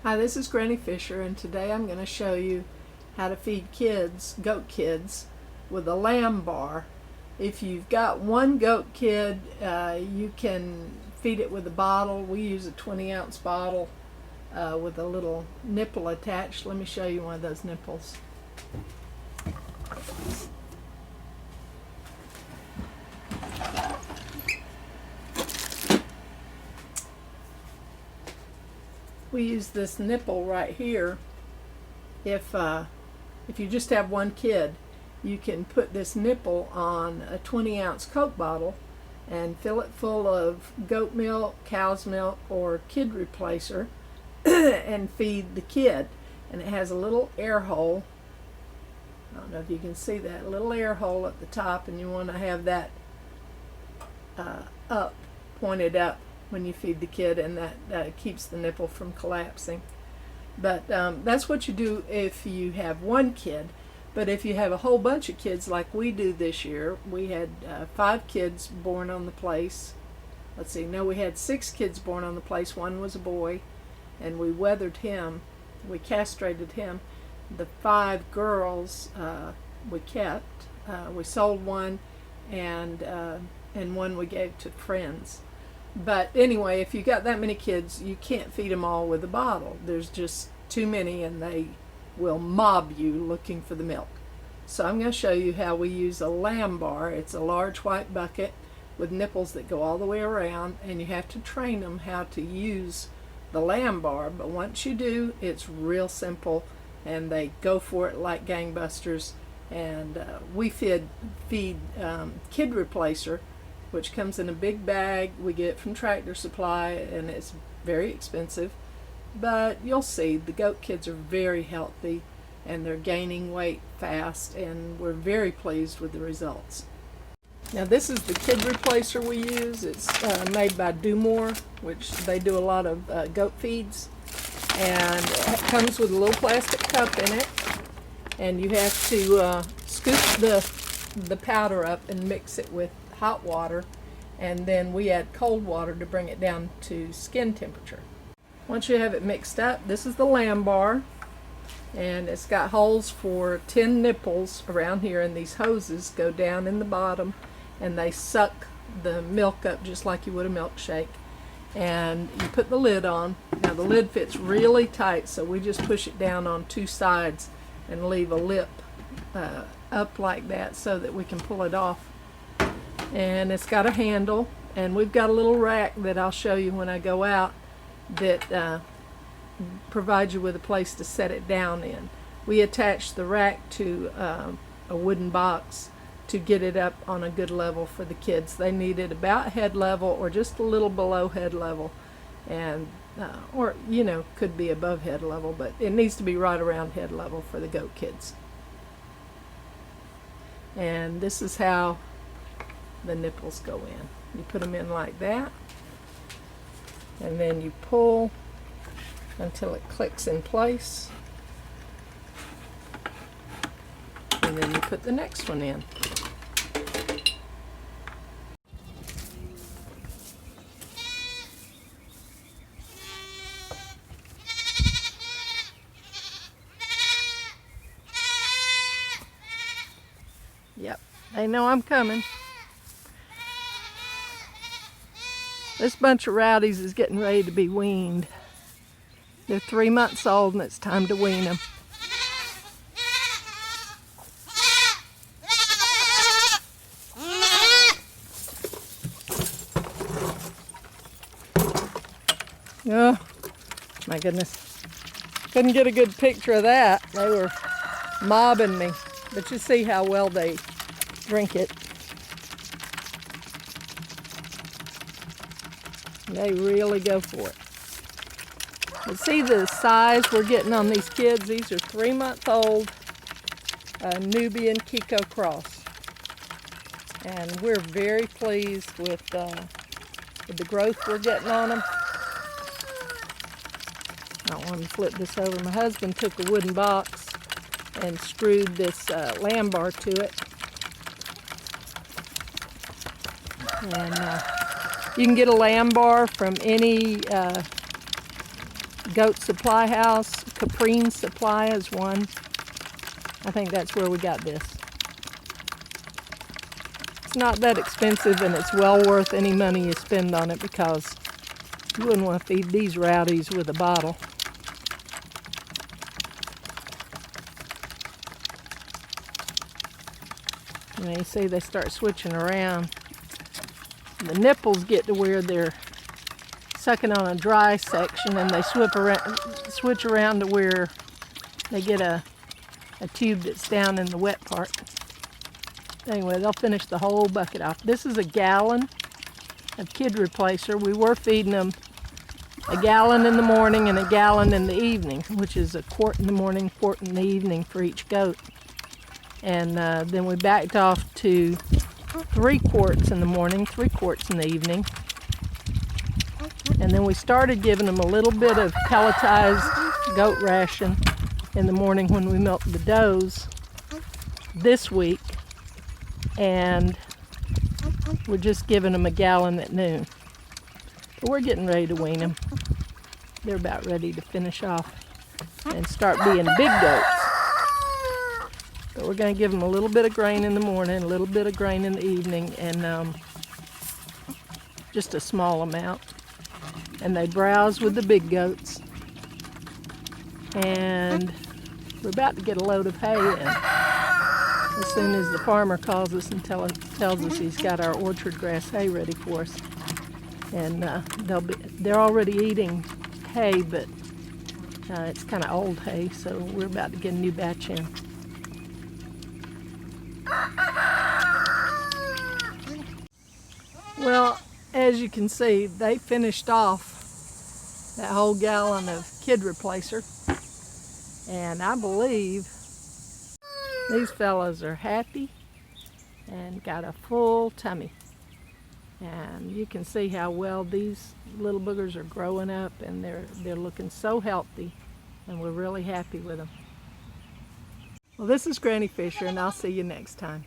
Hi, this is Granny Fisher, and today I'm going to show you how to feed kids, goat kids, with a lamb bar. If you've got one goat kid, you can feed it with a bottle. We use a 20-ounce bottle with a little nipple attached. Let me show you one of those nipples. We use this nipple right here. If you just have one kid, you can put this nipple on a 20-ounce Coke bottle and fill it full of goat milk, cow's milk, or kid replacer and feed the kid. And it has a little air hole. I don't know if you can see that, a little air hole at the top, and you want to have that pointed up when you feed the kid, and that keeps the nipple from collapsing. But that's what you do if you have one kid. But if you have a whole bunch of kids like we do this year, we had 5 kids born on the place. Let's see, no, we had 6 kids born on the place. 1 was a boy, and we weathered him. We castrated him. The 5 girls we kept. We sold 1, and 1 we gave to friends. But anyway, if you got that many kids, you can't feed them all with a bottle. There's just too many, and they will mob you looking for the milk. So I'm going to show you how we use a lamb bar. It's a large white bucket with nipples that go all the way around, and you have to train them how to use the lamb bar. But once you do, it's real simple, and they go for it like gangbusters. And we feed Kid Replacer, which comes in a big bag. We get it from Tractor Supply, and it's very expensive. But you'll see, the goat kids are very healthy, and they're gaining weight fast, and we're very pleased with the results. Now this is the Kid Replacer we use. It's made by DuMOR, which they do a lot of goat feeds. And it comes with a little plastic cup in it, and you have to scoop the powder up and mix it with hot water, and then we add cold water to bring it down to skin temperature. Once you have it mixed up, this is the lamb bar, and it's got holes for 10 nipples around here, and these hoses go down in the bottom, and they suck the milk up just like you would a milkshake. And you put the lid on. Now the lid fits really tight, so we just push it down on 2 sides and leave a lip up like that so that we can pull it off. And it's got a handle, and we've got a little rack that I'll show you when I go out that provides you with a place to set it down in. We attach the rack to a wooden box to get it up on a good level for the kids. They need it about head level or just a little below head level, and or could be above head level, but it needs to be right around head level for the goat kids. And this is how the nipples go in. You put them in like that, and then you pull until it clicks in place, and then you put the next one in. Yep, they know I'm coming. This bunch of rowdies is getting ready to be weaned. They're 3 months old, and it's time to wean them. Oh, my goodness. Couldn't get a good picture of that. They were mobbing me. But you see how well they drink it. They really go for it. But see the size we're getting on these kids? These are 3-month-old Nubian Kiko cross. And we're very pleased with the growth we're getting on them. I want to flip this over. My husband took a wooden box and screwed this lamb bar to it. And you can get a lamb bar from any Goat Supply House. Caprine Supply is one. I think that's where we got this. It's not that expensive, and it's well worth any money you spend on it, because you wouldn't want to feed these rowdies with a bottle. And you see they start switching around. The nipples get to where they're sucking on a dry section, and they switch around to where they get a tube that's down in the wet part. Anyway, they'll finish the whole bucket off. This is a gallon of Kid Replacer. We were feeding them a gallon in the morning and a gallon in the evening, which is a quart in the morning, quart in the evening for each goat. And then we backed off to 3 quarts in the morning, 3 quarts in the evening. And then we started giving them a little bit of pelletized goat ration in the morning when we milked the does this week. And we're just giving them a gallon at noon. But we're getting ready to wean them. They're about ready to finish off and start being big goats. But we're going to give them a little bit of grain in the morning, a little bit of grain in the evening, and just a small amount. And they browse with the big goats. And we're about to get a load of hay in. As soon as the farmer calls us and tells us he's got our orchard grass hay ready for us. And they're already eating hay, but it's kind of old hay, so we're about to get a new batch in. Well, as you can see, they finished off that whole gallon of Kid Replacer, and I believe these fellas are happy and got a full tummy. And you can see how well these little boogers are growing up, and they're looking so healthy, and we're really happy with them. Well, this is Granny Fisher, and I'll see you next time.